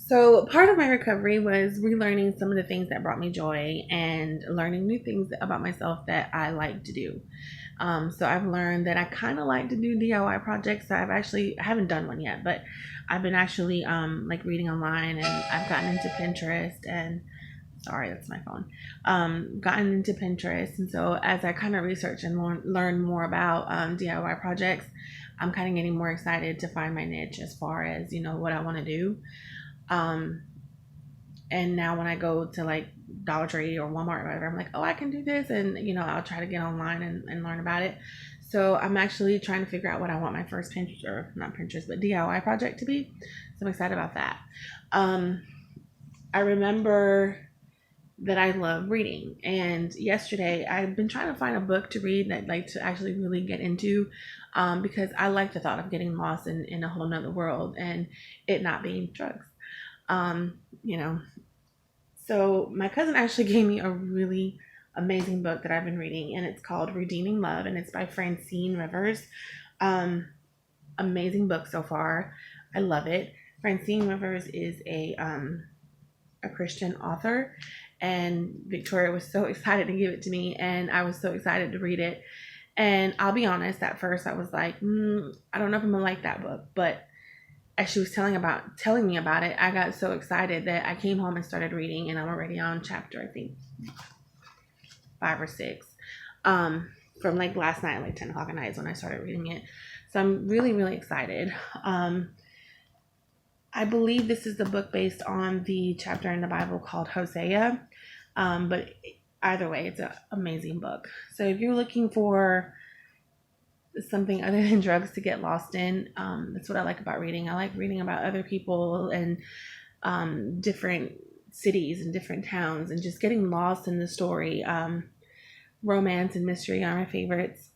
So part of my recovery was relearning some of the things that brought me joy and learning new things about myself that I like to do. So I've learned that I kind of like to do DIY projects. I haven't done one yet, but I've been actually like reading online, and I've gotten into Pinterest and sorry, that's my phone. Gotten into Pinterest, and so as I kind of research and learn more about DIY projects, I'm kind of getting more excited to find my niche as far as what I want to do. Um, and now when I go to like Dollar Tree or Walmart or whatever, I'm like, oh, I can do this, and I'll try to get online and learn about it. So I'm actually trying to figure out what I want my first Pinterest, or not Pinterest, but DIY project to be. So I'm excited about that. Um, I remember that I love reading, and yesterday I've been trying to find a book to read that I'd like to actually really get into, because I like the thought of getting lost in a whole nother world and it not being drugs. Um, you know, so my cousin actually gave me a really amazing book that I've been reading, and it's called Redeeming Love, and it's by Francine Rivers. Um, Amazing book so far. I love it. Francine Rivers is a Christian author, and Victoria was so excited to give it to me, and I was so excited to read it. And I'll be honest, at first I was like, I don't know if I'm gonna like that book, but as she was telling me about it, I got so excited that I came home and started reading, and I'm already on chapter, I think, 5 or 6. From like last night, like 10 o'clock at night is when I started reading it. So I'm really, really excited. I believe this is the book based on the chapter in the Bible called Hosea. But either way, it's an amazing book. So if you're looking for something other than drugs to get lost in, that's what I like about reading. I like reading about other people and different cities and different towns and just getting lost in the story. Romance and mystery are my favorites.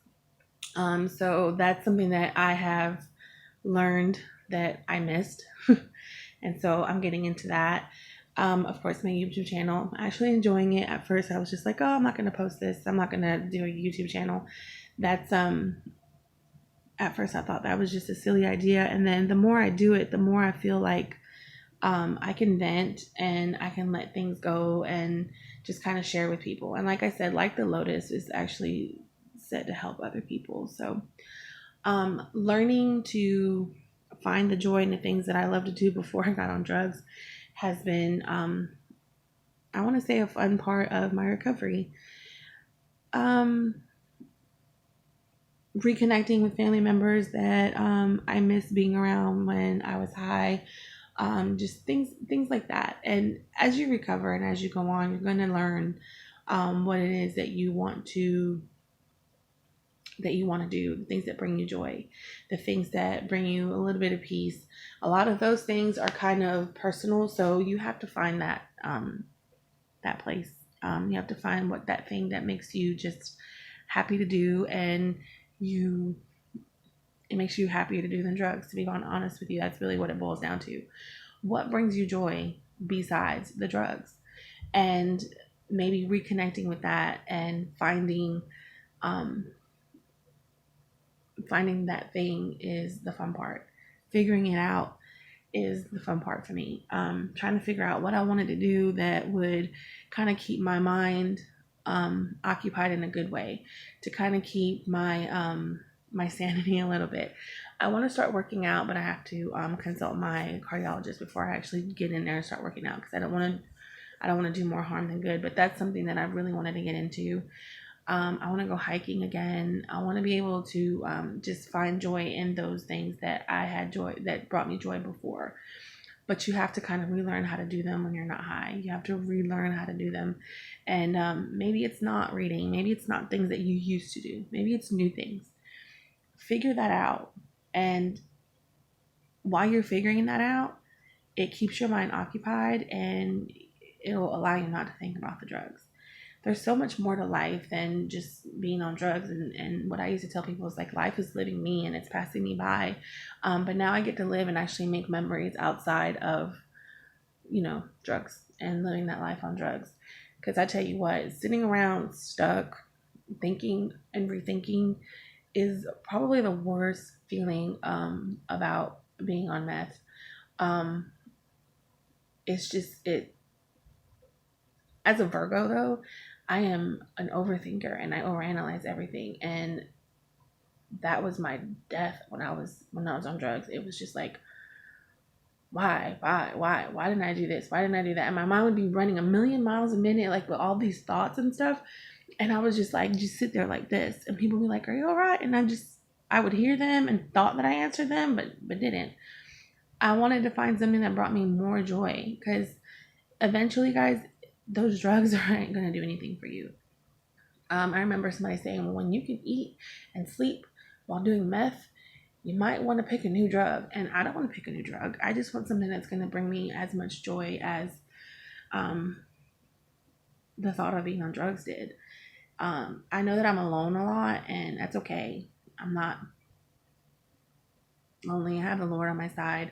So that's something that I have learned that I missed. And so I'm getting into that. Of course, my YouTube channel, I'm actually enjoying it. At first, I was just like, oh, I'm not going to post this. I'm not going to do a YouTube channel. That's, at first I thought that was just a silly idea. And then the more I do it, the more I feel like I can vent and I can let things go and just kind of share with people. And like I said, like the Lotus is actually set to help other people. So learning to find the joy in the things that I love to do before I got on drugs has been, I want to say, a fun part of my recovery. Reconnecting with family members that I missed being around when I was high. Just things like that. And as you recover and as you go on, you're going to learn what it is that you want to do, the things that bring you joy, the things that bring you a little bit of peace. A lot of those things are kind of personal, so you have to find that place. You have to find what that thing that makes you just happy to do, and it makes you happier to do than drugs. To be honest with you, that's really what it boils down to. What brings you joy besides the drugs? And maybe reconnecting with that and finding that thing is the fun part. Figuring it out is the fun part for me. Trying to figure out what I wanted to do that would kind of keep my mind occupied in a good way, to kind of keep my sanity a little bit. I want to start working out, but I have to consult my cardiologist before I actually get in there and start working out, because I don't want to do more harm than good. But that's something that I really wanted to get into. I want to go hiking again. I want to be able to just find joy in those things that that brought me joy before. But you have to kind of relearn how to do them when you're not high. You have to relearn how to do them. And maybe it's not reading. Maybe it's not things that you used to do. Maybe it's new things. Figure that out. And while you're figuring that out, it keeps your mind occupied, and it'll allow you not to think about the drugs. There's so much more to life than just being on drugs. And what I used to tell people is like, life is living me and it's passing me by. But now I get to live and actually make memories outside of, drugs and living that life on drugs. Because I tell you what, sitting around stuck, thinking and rethinking is probably the worst feeling about being on meth. Um, it's just it. As a Virgo, though, I am an overthinker and I overanalyze everything, and that was my death when I was on drugs. It was just like, why didn't I do this? Why didn't I do that? And my mind would be running a million miles a minute, like with all these thoughts and stuff. And I was just like, just sit there like this, and people would be like, "Are you all right?" And I would hear them and thought that I answered them, but didn't. I wanted to find something that brought me more joy, because eventually, guys, those drugs aren't gonna do anything for you. I remember somebody saying, well, when you can eat and sleep while doing meth, you might want to pick a new drug. And I don't want to pick a new drug. I just want something that's going to bring me as much joy as um, the thought of being on drugs did. I know that I'm alone a lot, and that's okay. I'm not lonely. I have the Lord on my side.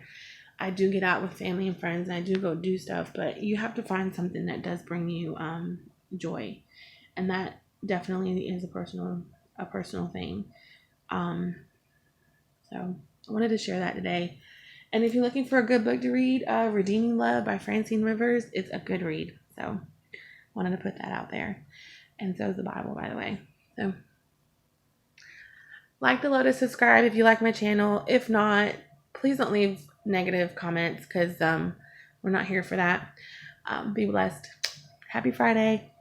I do get out with family and friends, and I do go do stuff, but you have to find something that does bring you joy, and that definitely is a personal thing. Um, so I wanted to share that today. And if you're looking for a good book to read, Redeeming Love by Francine Rivers, it's a good read. So wanted to put that out there. And so is the Bible, by the way. So like the Lotus, subscribe if you like my channel. If not, please don't leave negative comments, because we're not here for that. Be blessed. Happy Friday.